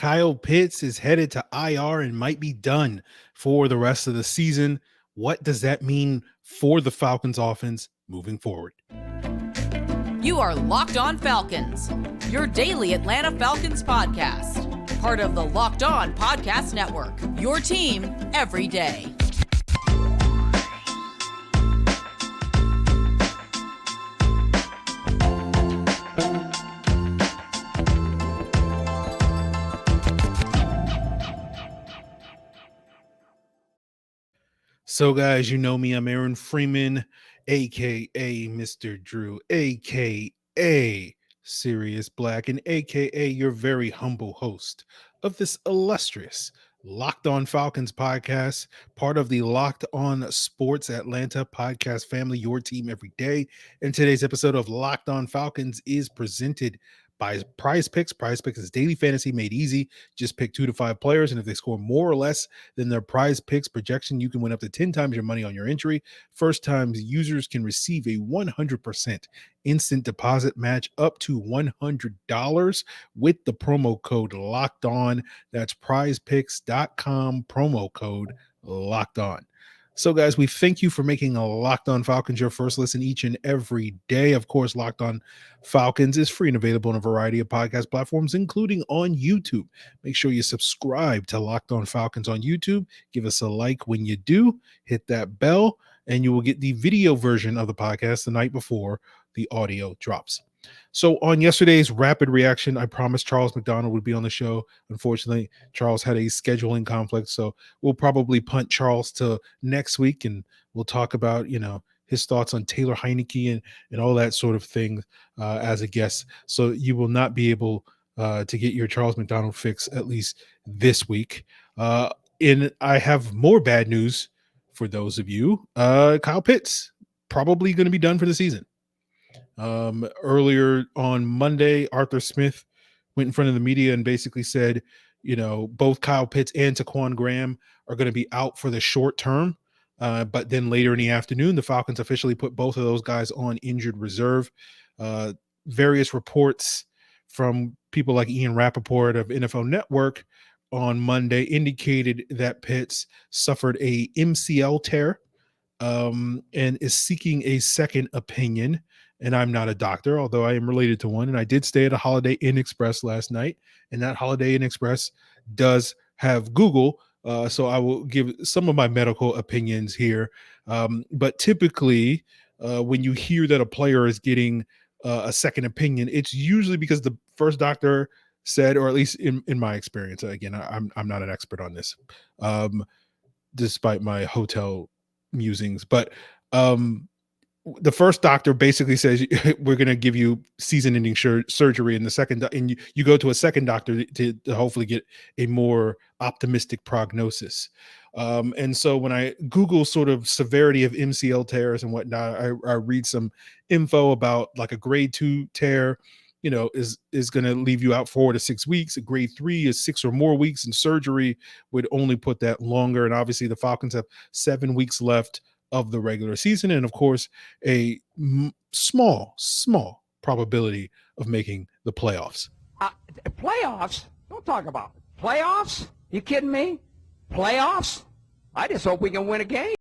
Kyle Pitts is headed to IR and might be done for the rest of the season. What does that mean for the Falcons offense moving forward? You are Locked On Falcons, your daily Atlanta Falcons podcast. Part of the Locked On Podcast Network, your team every day. So, guys, you know me. I'm Aaron Freeman, a.k.a. Mr. Drew, a.k.a. Sirius Black, and a.k.a. your very humble host of this illustrious Locked On Falcons podcast, part of the Locked On Sports Atlanta podcast family, your team every day. And today's episode of Locked On Falcons is presented by Prize Picks. Prize Picks is daily fantasy made easy. Just pick 2 to 5 players, and if they score more or less than their Prize Picks projection, you can win up to 10 times your money on your entry. First time users can receive a 100% instant deposit match up to $100 with the promo code Locked On. That's prizepicks.com, promo code Locked On. So, guys, we thank you for making a Locked On Falcons your first listen each and every day. Of course, Locked On Falcons is free and available on a variety of podcast platforms, including on YouTube. Make sure you subscribe to Locked On Falcons on YouTube. Give us a like when you do. Hit that bell, and you will get the video version of the podcast the night before the audio drops. So on yesterday's rapid reaction, I promised Charles McDonald would be on the show. Unfortunately, Charles had a scheduling conflict, so we'll probably punt Charles to next week, and we'll talk about, his thoughts on Taylor Heineke and all that sort of thing as a guest. So you will not be able to get your Charles McDonald fix at least this week. And I have more bad news for those of you. Kyle Pitts probably going to be done for the season. Earlier on Monday, Arthur Smith went in front of the media and basically said, both Kyle Pitts and Taquan Graham are going to be out for the short term. But then later in the afternoon, the Falcons officially put both of those guys on injured reserve. Various reports from people like Ian Rappaport of NFL Network on Monday indicated that Pitts suffered a MCL tear and is seeking a second opinion. And I'm not a doctor, although I am related to one. And I did stay at a Holiday Inn Express last night. And that Holiday Inn Express does have Google. So I will give some of my medical opinions here. But typically, when you hear that a player is getting a second opinion, it's usually because the first doctor said, or at least in my experience, again, I'm not an expert on this, despite my hotel musings. But the first doctor basically says we're going to give you season-ending surgery, and the second, and you go to a second doctor to hopefully get a more optimistic prognosis. And so when I Google sort of severity of MCL tears and whatnot, I read some info about like a grade 2 tear, is going to leave you out 4 to 6 weeks. A grade 3 is 6 or more weeks, and surgery would only put that longer. And obviously the Falcons have 7 weeks left of the regular season, and of course a small probability of making the playoffs. Playoffs? Don't talk about playoffs. You kidding me? Playoffs? I just hope we can win a game.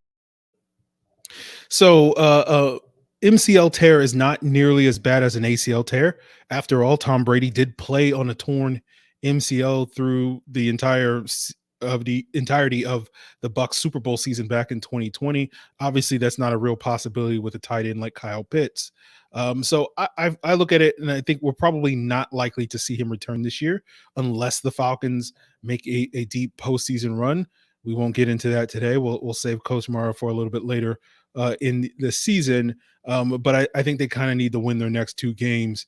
So MCL tear is not nearly as bad as an ACL tear. After all, Tom Brady did play on a torn MCL through the entirety of the Bucs Super Bowl season back in 2020. Obviously, that's not a real possibility with a tight end like Kyle Pitts. So I look at it and I think we're probably not likely to see him return this year unless the Falcons make a deep postseason run. We won't get into that today. We'll save Coach Mara for a little bit later in the season. But I think they kind of need to win their next 2 games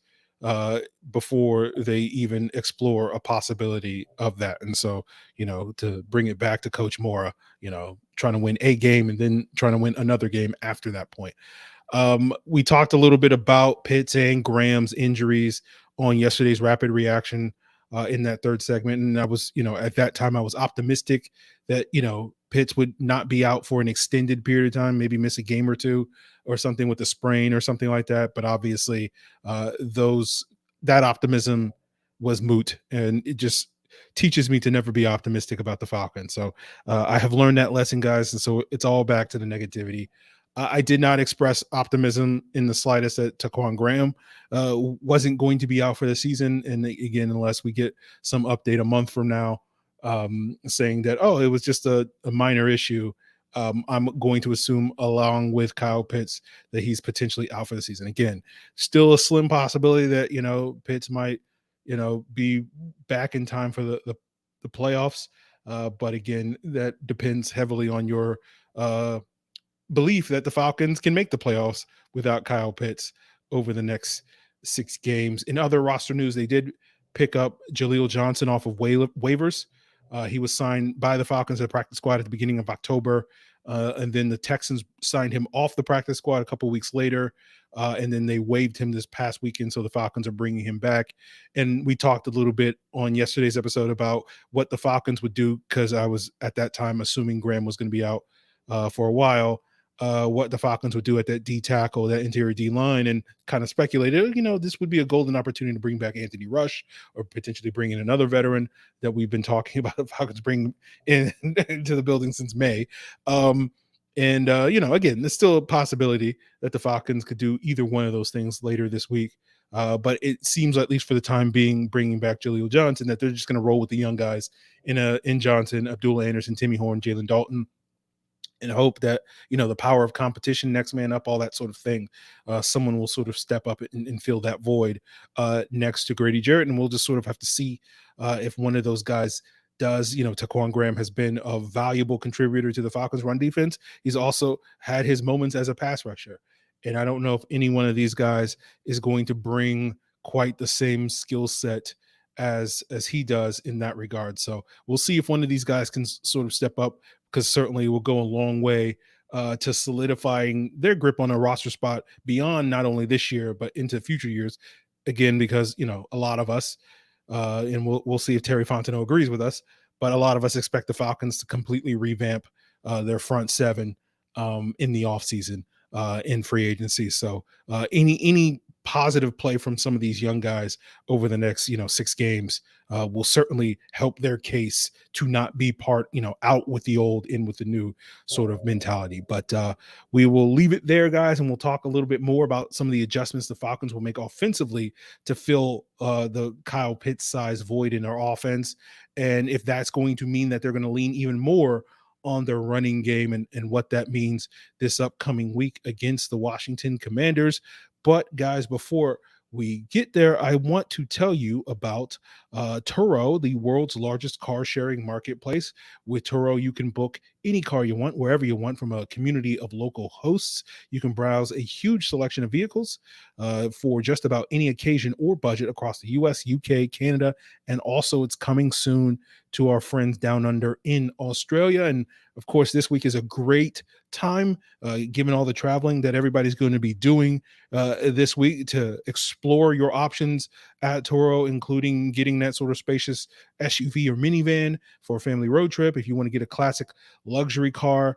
before they even explore a possibility of that. And so, to bring it back to Coach Mora, trying to win a game and then trying to win another game after that point. We talked a little bit about Pitts and Graham's injuries on yesterday's rapid reaction in that third segment. And I was, at that time I was optimistic that, Pitts would not be out for an extended period of time, maybe miss a game or 2 or something with a sprain or something like that. But obviously that optimism was moot, and it just teaches me to never be optimistic about the Falcons. So I have learned that lesson, guys. And so it's all back to the negativity. I did not express optimism in the slightest that Taquan Graham wasn't going to be out for the season. And again, unless we get some update a month from now saying that, oh, it was just a minor issue, I'm going to assume, along with Kyle Pitts, that he's potentially out for the season. Again, still a slim possibility that, Pitts might, be back in time for the playoffs. But again, that depends heavily on your belief that the Falcons can make the playoffs without Kyle Pitts over the next 6 games. In other roster news, they did pick up Jaleel Johnson off of waivers. He was signed by the Falcons at the practice squad at the beginning of October. And then the Texans signed him off the practice squad a couple weeks later. And then they waived him this past weekend. So the Falcons are bringing him back. And we talked a little bit on yesterday's episode about what the Falcons would do, because I was at that time assuming Graham was going to be out for a while. What the Falcons would do at that D tackle, that interior D line, and kind of speculated, this would be a golden opportunity to bring back Anthony Rush, or potentially bring in another veteran that we've been talking about the Falcons bring in into the building since May. Again, there's still a possibility that the Falcons could do either one of those things later this week. But it seems, at least for the time being, bringing back Jaleel Johnson, that they're just going to roll with the young guys in Johnson, Abdullah Anderson, Timmy Horn, Jalen Dalton, and hope that, the power of competition, next man up, all that sort of thing, someone will sort of step up and fill that void next to Grady Jarrett. And we'll just sort of have to see if one of those guys does. Taquan Graham has been a valuable contributor to the Falcons run defense. He's also had his moments as a pass rusher. And I don't know if any one of these guys is going to bring quite the same skill set as he does in that regard. So we'll see if one of these guys can sort of step up, because certainly will go a long way to solidifying their grip on a roster spot beyond not only this year, but into future years. Again, because, a lot of us, and we'll see if Terry Fontenot agrees with us, but a lot of us expect the Falcons to completely revamp their front seven in the offseason in free agency. So any positive play from some of these young guys over the next 6 games will certainly help their case to not be part, out with the old, in with the new sort of mentality. But we will leave it there, guys, and we'll talk a little bit more about some of the adjustments the Falcons will make offensively to fill the Kyle Pitts size void in their offense, and if that's going to mean that they're going to lean even more on their running game, and what that means this upcoming week against the Washington Commanders. But guys, before we get there, I want to tell you about Turo, the world's largest car sharing marketplace. With Turo, you can book any car you want, wherever you want, from a community of local hosts. You can browse a huge selection of vehicles for just about any occasion or budget across the US, UK, Canada, and also it's coming soon to our friends down under in Australia. And of course, this week is a great time, given all the traveling that everybody's going to be doing this week, to explore your options at Turo, including getting that sort of spacious SUV or minivan for a family road trip. If you want to get a classic luxury car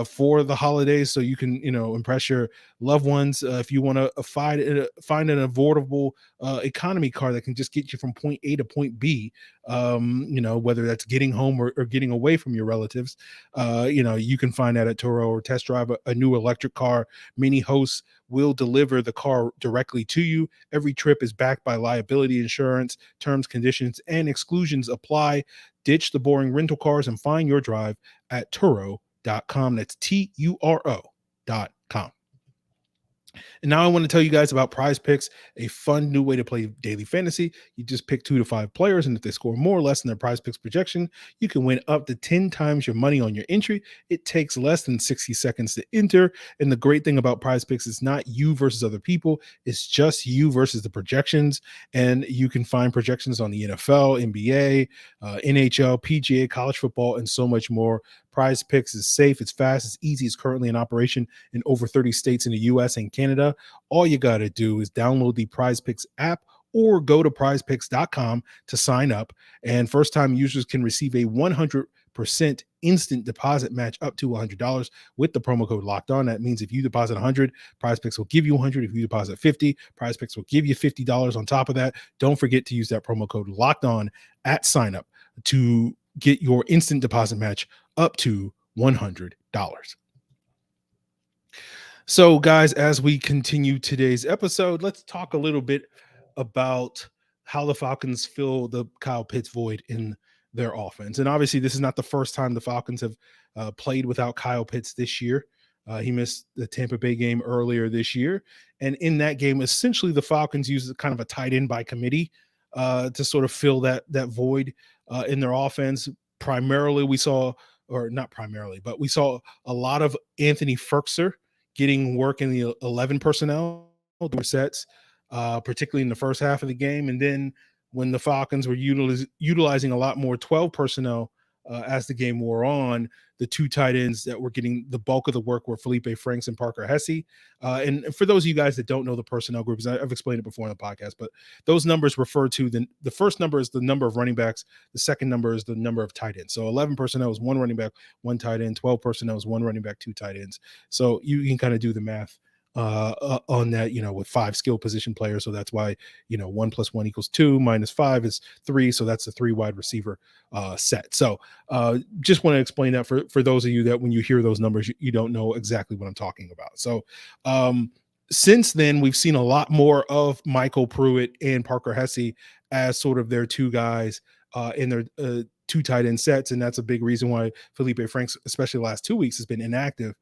for the holidays, so you can, impress your loved ones. If you want to find an affordable economy car that can just get you from point A to point B, whether that's getting home or getting away from your relatives, you can find that at Turo, or test drive a new electric car. Many hosts will deliver the car directly to you. Every trip is backed by liability insurance. Terms, conditions, and exclusions apply. Ditch the boring rental cars and find your drive at Turo.com. That's Turo.com. And now I want to tell you guys about Prize Picks, a fun new way to play daily fantasy. You just pick 2 to 5 players, and if they score more or less than their Prize Picks projection, you can win up to 10 times your money on your entry. It takes less than 60 seconds to enter. And the great thing about Prize Picks is not you versus other people. It's just you versus the projections. And you can find projections on the NFL, NBA, NHL, PGA, college football, and so much more. Prize Picks is safe, it's fast, it's easy. It's currently in operation in over 30 states in the US and Canada. All you got to do is download the Prize Picks app or go to prizepicks.com to sign up. And first-time users can receive a 100% instant deposit match up to $100 with the promo code Locked On. That means if you deposit 100, Prize Picks will give you 100. If you deposit 50, Prize Picks will give you $50 on top of that. Don't forget to use that promo code Locked On at sign up. to get your instant deposit match up to $100. So, guys, as we continue today's episode, let's talk a little bit about how the Falcons fill the Kyle Pitts void in their offense. And obviously, this is not the first time the Falcons have played without Kyle Pitts this year. He missed the Tampa Bay game earlier this year. And in that game, essentially, the Falcons used kind of a tight end by committee to sort of fill that void in their offense. Primarily, we saw, or not primarily, but we saw a lot of Anthony Firkser getting work in the 11 personnel sets, particularly in the first half of the game. And then when the Falcons were utilizing a lot more 12 personnel as the game wore on, the two tight ends that were getting the bulk of the work were Feleipe Franks and Parker Hesse. And for those of you guys that don't know the personnel groups, I've explained it before on the podcast, but those numbers refer to the first number is the number of running backs. The second number is the number of tight ends. So 11 personnel is one running back, one tight end. 12 personnel is one running back, two tight ends. So you can kind of do the math on that, with 5 skill position players. So that's why, 1 + 1 = 2, minus 5 is 3. So that's a 3 wide receiver set. So just want to explain that for those of you that when you hear those numbers, you don't know exactly what I'm talking about. So since then, we've seen a lot more of MyCole Pruitt and Parker Hesse as sort of their two guys in their two tight end sets. And that's a big reason why Feleipe Franks, especially the last 2 weeks, has been inactive.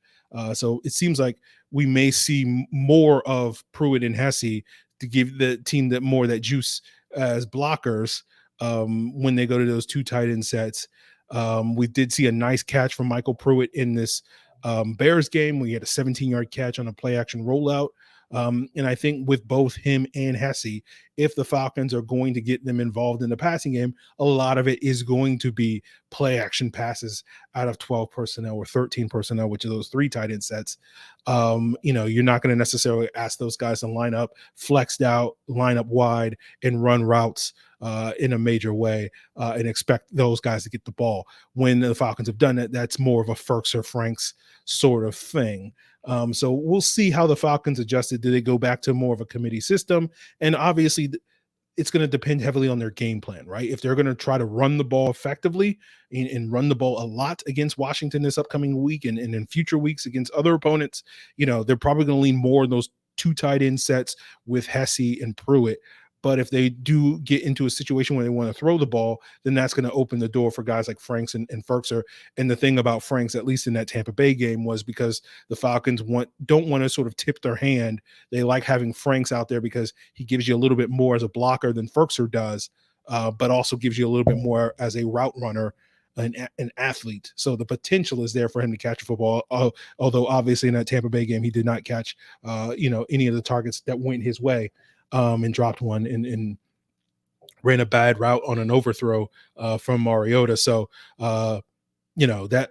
So it seems like we may see more of Pruitt and Hesse to give the team that juice as blockers when they go to those two tight end sets. We did see a nice catch from MyCole Pruitt in this Bears game. We had a 17-yard catch on a play action rollout. And I think with both him and Hesse, if the Falcons are going to get them involved in the passing game, a lot of it is going to be play action passes out of 12 personnel or 13 personnel, which are those 3 tight end sets. You're not going to necessarily ask those guys to line up flexed out, line up wide, and run routes in a major way and expect those guys to get the ball. When the Falcons have done it, that's more of a Firkser Franks sort of thing. So we'll see how the Falcons adjusted. Do they go back to more of a committee system? And obviously, it's going to depend heavily on their game plan, right? If they're going to try to run the ball effectively and run the ball a lot against Washington this upcoming week and in future weeks against other opponents, they're probably going to lean more on those 2 tight end sets with Hesse and Pruitt. But if they do get into a situation where they want to throw the ball, then that's going to open the door for guys like Franks and Firkser. And the thing about Franks, at least in that Tampa Bay game, was because the Falcons don't want to sort of tip their hand. They like having Franks out there because he gives you a little bit more as a blocker than Firkser does, but also gives you a little bit more as a route runner, an athlete. So the potential is there for him to catch a football. Although obviously in that Tampa Bay game, he did not catch, any of the targets that went his way. And dropped one and ran a bad route on an overthrow from Mariota. So, that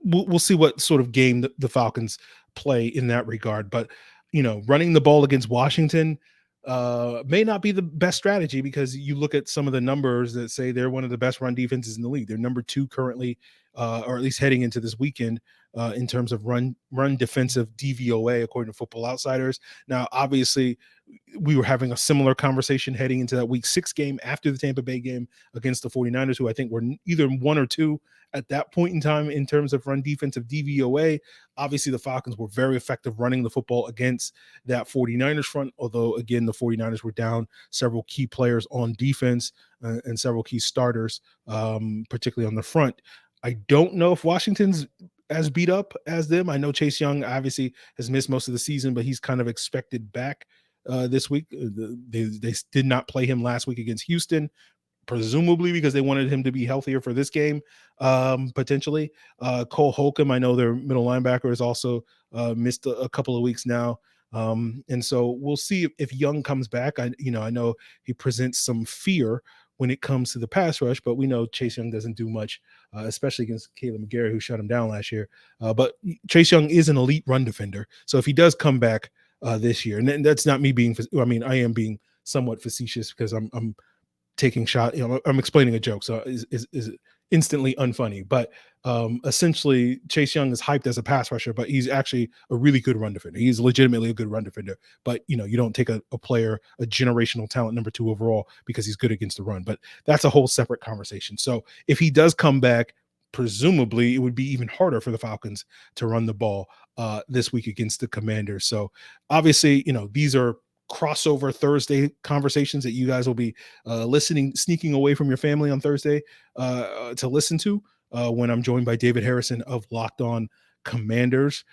we'll see what sort of game the Falcons play in that regard. But, running the ball against Washington may not be the best strategy because you look at some of the numbers that say they're one of the best run defenses in the league. They're number 2 currently, or at least heading into this weekend in terms of run defensive DVOA, according to Football Outsiders. Now, obviously, we were having a similar conversation heading into that week 6 game after the Tampa Bay game against the 49ers, who I think were either 1 or 2 at that point in time in terms of run defensive DVOA. Obviously, the Falcons were very effective running the football against that 49ers front, although, again, the 49ers were down several key players on defense and several key starters, particularly on the front. I don't know if Washington's as beat up as them. I know Chase Young obviously has missed most of the season, but he's kind of expected back this week. They did not play him last week against Houston, presumably because they wanted him to be healthier for this game, potentially. Cole Holcomb, I know their middle linebacker, has also missed a couple of weeks now. And so we'll see if Young comes back. I know he presents some fear when it comes to the pass rush, but we know Chase Young doesn't do much, especially against Caleb McGarry, who shut him down last year. But Chase Young is an elite run defender. So if he does come back this year, and that's not me being, I am being somewhat facetious because I'm taking shot. I'm explaining a joke. So is instantly unfunny. But essentially, Chase Young is hyped as a pass rusher, but he's actually a really good run defender. He's legitimately a good run defender. But you don't take a player, a generational talent, number 2 overall, because he's good against the run. But that's a whole separate conversation. So if he does come back, presumably it would be even harder for the Falcons to run the ball this week against the Commanders. So obviously, these are crossover Thursday conversations that you guys will be sneaking away from your family on Thursday to listen to when I'm joined by David Harrison of Locked On Commanders.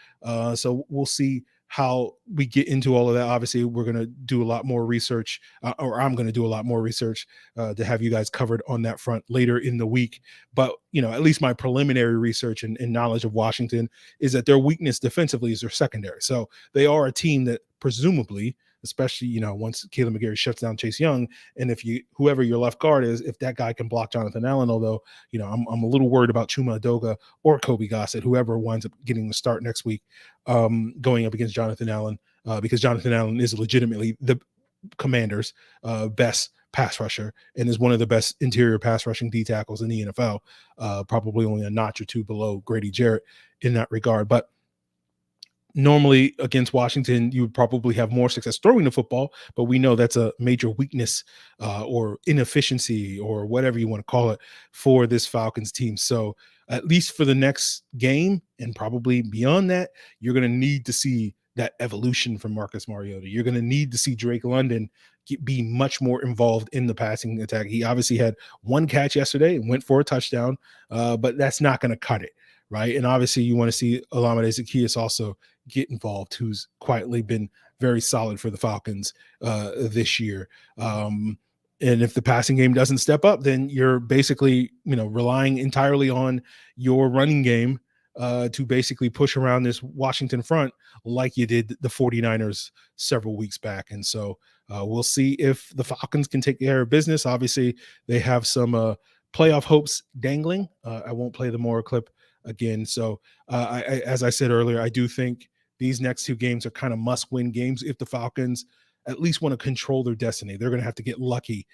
So we'll see how we get into all of that. Obviously, we're going to do a lot more research, or I'm going to do a lot more research to have you guys covered on that front later in the week. But, at least my preliminary research and knowledge of Washington is that their weakness defensively is their secondary. So they are a team that presumably, especially, once Caleb McGarry shuts down Chase Young, and whoever your left guard is, if that guy can block Jonathan Allen, although, I'm a little worried about Chuma Adoga or Kobe Gossett, whoever winds up getting the start next week, going up against Jonathan Allen, because Jonathan Allen is legitimately the Commanders' best pass rusher and is one of the best interior pass rushing D tackles in the NFL, probably only a notch or two below Grady Jarrett in that regard. But normally against Washington, you would probably have more success throwing the football, but we know that's a major weakness or inefficiency or whatever you want to call it for this Falcons team. So at least for the next game and probably beyond that, you're going to need to see that evolution from Marcus Mariota. You're going to need to see Drake London be much more involved in the passing attack. He obviously had one catch yesterday and went for a touchdown, but that's not going to cut it. Right. And obviously you want to see Olamide Zaccheaus also get involved, who's quietly been very solid for the Falcons this year. And if the passing game doesn't step up, then you're basically, relying entirely on your running game to basically push around this Washington front like you did the 49ers several weeks back. And so we'll see if the Falcons can take care of business. Obviously, they have some playoff hopes dangling. I won't play the Mora clip again. So as I said earlier, I do think these next 2 games are kind of must-win games if the Falcons at least want to control their destiny. They're going to have to get lucky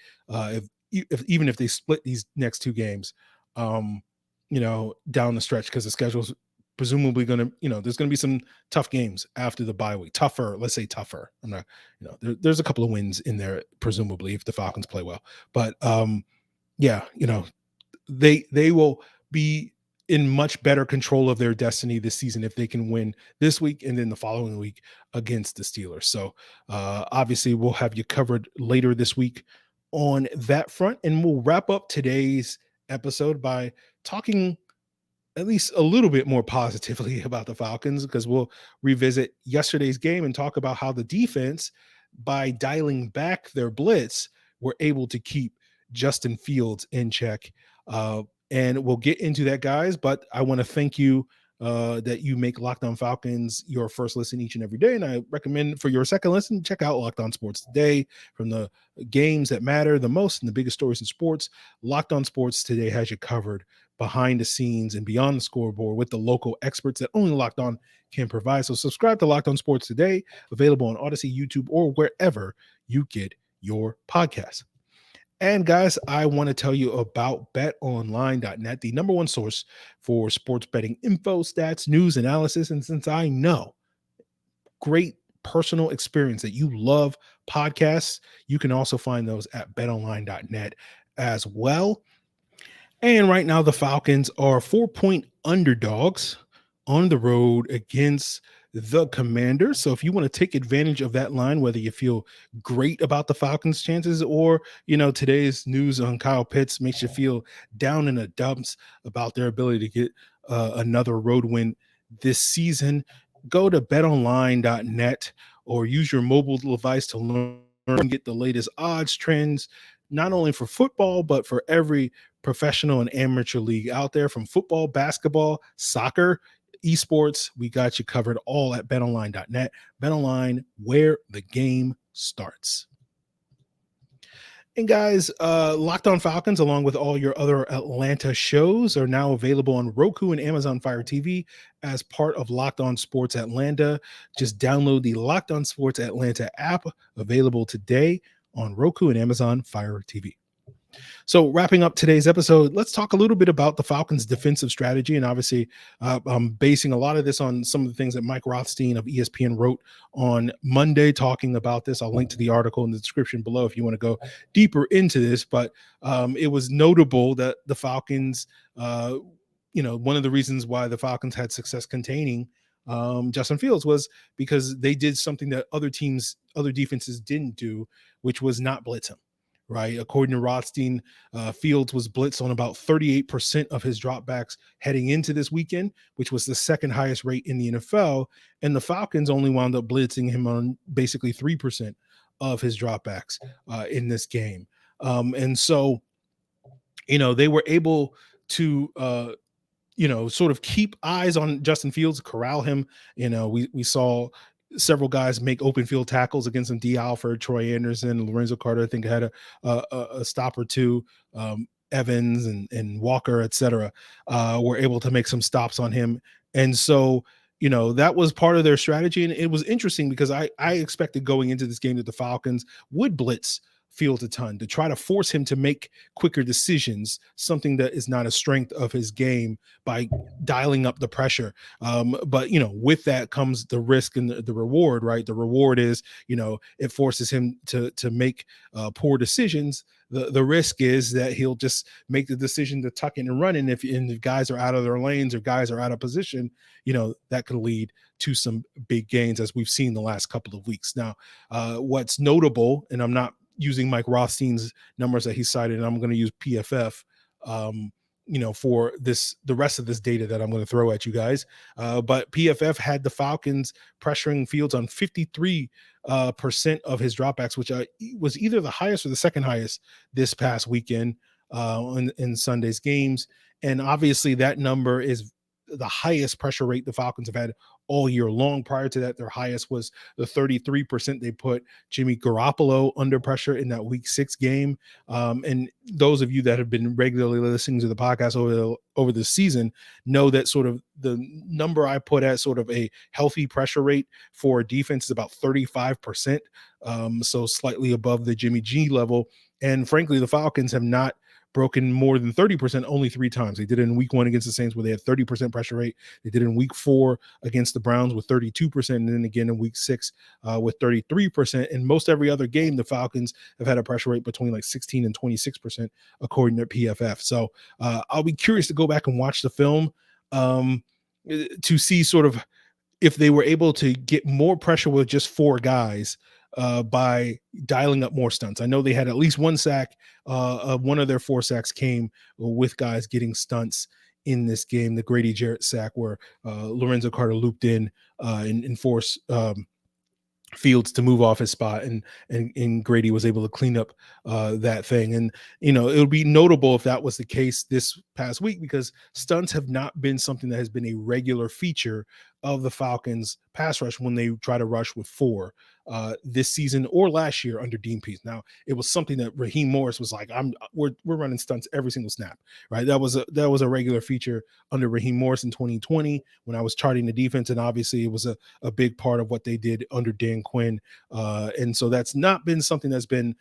even if they split these next 2 games, down the stretch, because the schedule's presumably going to, there's going to be some tough games after the bye week. Let's say tougher. I'm not, there's a couple of wins in there, presumably, if the Falcons play well. But they will be in much better control of their destiny this season if they can win this week and then the following week against the Steelers. So obviously we'll have you covered later this week on that front. And we'll wrap up today's episode by talking at least a little bit more positively about the Falcons, because we'll revisit yesterday's game and talk about how the defense, by dialing back their blitz, were able to keep Justin Fields in check. And we'll get into that, guys. But I want to thank you that you make Locked On Falcons your first listen each and every day. And I recommend for your second listen, check out Locked On Sports Today. From the games that matter the most and the biggest stories in sports, Locked On Sports Today has you covered behind the scenes and beyond the scoreboard with the local experts that only Locked On can provide. So subscribe to Locked On Sports Today, available on Odyssey, YouTube, or wherever you get your podcasts. And guys, I want to tell you about betonline.net, the number one source for sports betting info, stats, news, analysis. And since I know great personal experience that you love podcasts, you can also find those at betonline.net as well. And right now, the Falcons are 4-point underdogs on the road against the Commanders. So if you want to take advantage of that line, whether you feel great about the Falcons' chances or, today's news on Kyle Pitts makes you feel down in the dumps about their ability to get another road win this season, go to betonline.net or use your mobile device to learn and get the latest odds, trends, not only for football, but for every professional and amateur league out there, from football, basketball, soccer, esports. We got you covered all at betonline.net. BetOnline, where the game starts. And guys, Locked On Falcons, along with all your other Atlanta shows, are now available on Roku and Amazon Fire TV as part of Locked On Sports Atlanta. Just download the Locked On Sports Atlanta app, available today on Roku and Amazon Fire TV. So, wrapping up today's episode, let's talk a little bit about the Falcons' defensive strategy. And obviously, I'm basing a lot of this on some of the things that Mike Rothstein of ESPN wrote on Monday talking about this. I'll link to the article in the description below if you want to go deeper into this. But it was notable that the Falcons, one of the reasons why the Falcons had success containing Justin Fields was because they did something that other defenses didn't do, which was not blitz him. Right. According to Rothstein, Fields was blitzed on about 38% of his dropbacks heading into this weekend, which was the second highest rate in the NFL. And the Falcons only wound up blitzing him on basically 3% of his dropbacks in this game. And so, they were able to, sort of keep eyes on Justin Fields, corral him. We saw several guys make open field tackles against him. D. Alford, Troy Anderson, Lorenzo Carter, I think had a stop or two. Evans and Walker, etc., were able to make some stops on him. And so, that was part of their strategy. And it was interesting because I expected going into this game that the Falcons would blitz Fields a ton to try to force him to make quicker decisions, something that is not a strength of his game, by dialing up the pressure. But with that comes the risk and the reward, right? The reward is, it forces him to make poor decisions. The risk is that he'll just make the decision to tuck in and run. And if guys are out of their lanes or guys are out of position, that could lead to some big gains, as we've seen the last couple of weeks. Now, what's notable, and I'm not using Mike Rothstein's numbers that he cited, and I'm going to use PFF, for the rest of this data that I'm going to throw at you guys. But PFF had the Falcons pressuring Fields on 53% of his dropbacks, which was either the highest or the second highest this past weekend in Sunday's games. And obviously that number is the highest pressure rate the Falcons have had all year long. Prior to that, their highest was the 33% they put Jimmy Garoppolo under pressure in that Week 6 game. And those of you that have been regularly listening to the podcast over the season know that sort of the number I put at sort of a healthy pressure rate for a defense is about 35%, so slightly above the Jimmy G level. And frankly, the Falcons have not broken more than 30% only 3 times. They did it in Week 1 against the Saints where they had 30% pressure rate. They did it in Week 4 against the Browns with 32%, and then again in Week 6 with 33%. And most every other game, the Falcons have had a pressure rate between like 16 and 26%, according to PFF. So I'll be curious to go back and watch the film to see sort of if they were able to get more pressure with just 4 guys by dialing up more stunts. I know they had at least 1 sack. One of their 4 sacks came with guys getting stunts in this game. The Grady Jarrett sack where Lorenzo Carter looped in and forced Fields to move off his spot, and Grady was able to clean up that thing. And it would be notable if that was the case this past week, because stunts have not been something that has been a regular feature of the Falcons pass rush when they try to rush with 4 this season or last year under Dean Pease. Now, it was something that Raheem Morris was like, we're running stunts every single snap, right? That was a regular feature under Raheem Morris in 2020 when I was charting the defense, and obviously it was a big part of what they did under Dan Quinn. And so that's not been something that's been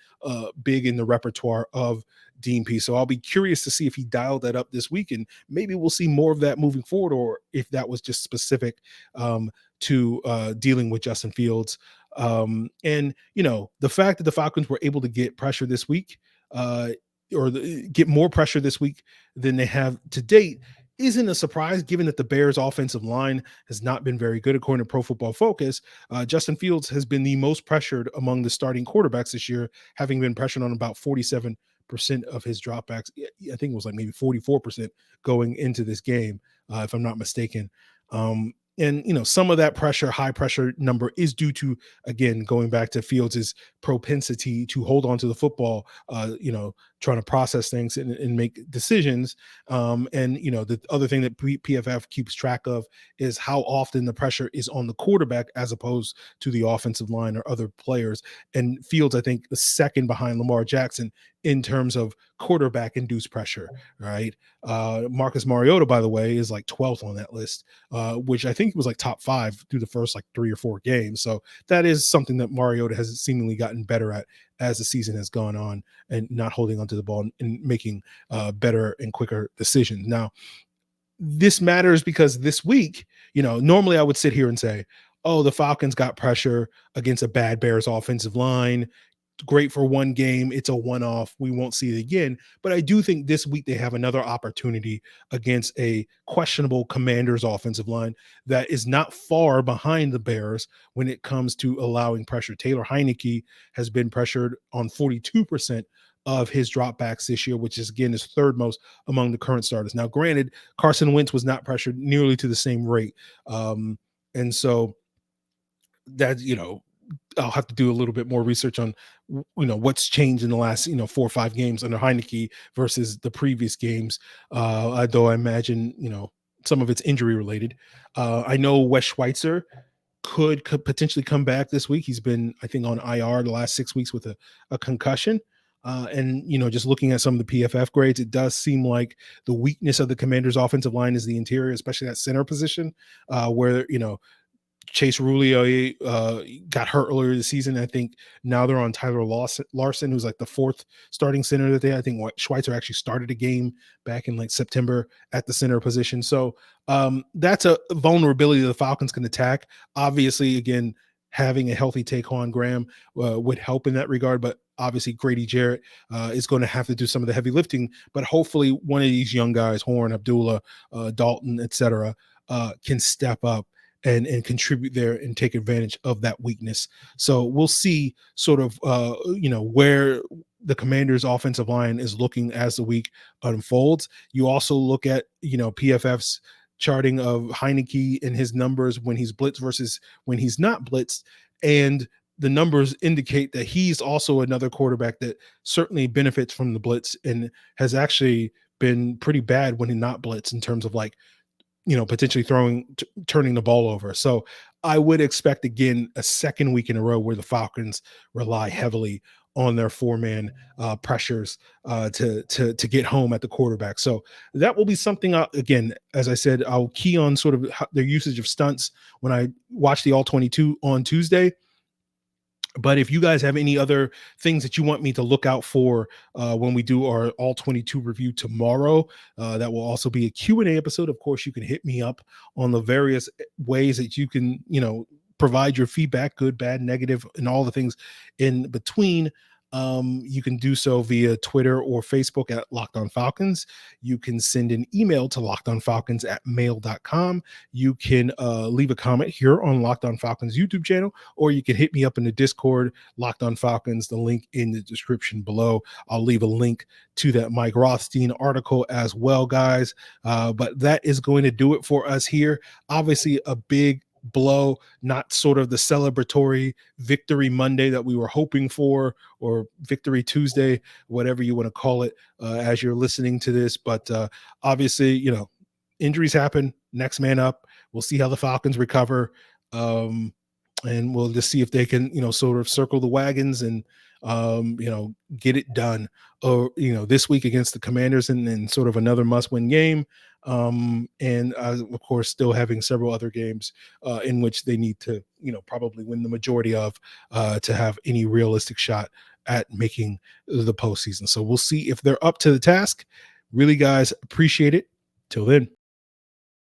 big in the repertoire of Dean Pease. So I'll be curious to see if he dialed that up this week, and maybe we'll see more of that moving forward, or if that was just specific to dealing with Justin Fields. And the fact that the Falcons were able to get pressure this week, get more pressure this week than they have to date, isn't a surprise, given that the Bears' offensive line has not been very good. According to Pro Football Focus, Justin Fields has been the most pressured among the starting quarterbacks this year, having been pressured on about 47% of his dropbacks. I think it was like maybe 44% going into this game, if I'm not mistaken. And some of that pressure, high pressure number, is due to, again, going back to Fields' propensity to hold on to the football, trying to process things and make decisions. And the other thing that PFF keeps track of is how often the pressure is on the quarterback as opposed to the offensive line or other players. And Fields, I think, is second behind Lamar Jackson in terms of quarterback-induced pressure, right? Marcus Mariota, by the way, is like 12th on that list, which I think was like top 5 through the first like 3 or 4 games. So that is something that Mariota has seemingly gotten better at as the season has gone on and not holding onto the ball and making better and quicker decisions. Now, this matters because this week, normally I would sit here and say, oh, the Falcons got pressure against a bad Bears offensive line. Great for one game. It's a one-off. We won't see it again. But I do think this week they have another opportunity against a questionable Commanders offensive line that is not far behind the Bears when it comes to allowing pressure. Taylor Heineke has been pressured on 42% of his dropbacks this year, which is again his third most among the current starters. Now, granted, Carson Wentz was not pressured nearly to the same rate. And so that, I'll have to do a little bit more research on, what's changed in the last, 4 or 5 games under Heineke versus the previous games. Though I imagine, some of it's injury related. I know Wes Schweitzer could potentially come back this week. He's been, I think, on IR the last 6 weeks with a concussion. And, just looking at some of the PFF grades, it does seem like the weakness of the Commanders' offensive line is the interior, especially that center position, where, Chase Roulier got hurt earlier this season. I think now they're on Tyler Larson, who's like the 4th starting center that they had. I think Schweitzer actually started a game back in like September at the center position. So that's a vulnerability the Falcons can attack. Obviously, again, having a healthy Taquan Graham would help in that regard, but obviously Grady Jarrett is going to have to do some of the heavy lifting, but hopefully one of these young guys, Horn, Abdullah, Dalton, etc., can step up and contribute there and take advantage of that weakness. So we'll see sort of, where the Commanders' offensive line is looking as the week unfolds. You also look at, PFF's charting of Heineke and his numbers when he's blitzed versus when he's not blitzed. And the numbers indicate that he's also another quarterback that certainly benefits from the blitz and has actually been pretty bad when he's not blitzed in terms of potentially turning the ball over. So I would expect, again, a second week in a row where the Falcons rely heavily on their 4-man pressures to get home at the quarterback. So that will be something, again, as I said, I'll key on sort of their usage of stunts when I watch the All-22 on Tuesday. But if you guys have any other things that you want me to look out for when we do our All-22 review tomorrow, that will also be a Q&A episode. Of course, you can hit me up on the various ways that you can, provide your feedback, good, bad, negative, and all the things in between. You can do so via Twitter or Facebook at Locked On Falcons. You can send an email to lockedonfalcons@mail.com. You can leave a comment here on Locked On Falcons YouTube channel, or you can hit me up in the Discord, Locked On Falcons, the link in the description below. I'll leave a link to that Mike Rothstein article as well, guys. But that is going to do it for us here. Obviously, a big blow, not sort of the celebratory victory Monday that we were hoping for, or victory Tuesday, whatever you want to call it, as you're listening to this. But obviously, injuries happen. Next man up. We'll see how the Falcons recover. And we'll just see if they can, sort of circle the wagons and, get it done, or, this week against the Commanders and sort of another must-win game. And of course, still having several other games in which they need to, probably win the majority of to have any realistic shot at making the postseason. So we'll see if they're up to the task. Really, guys, appreciate it. Till then.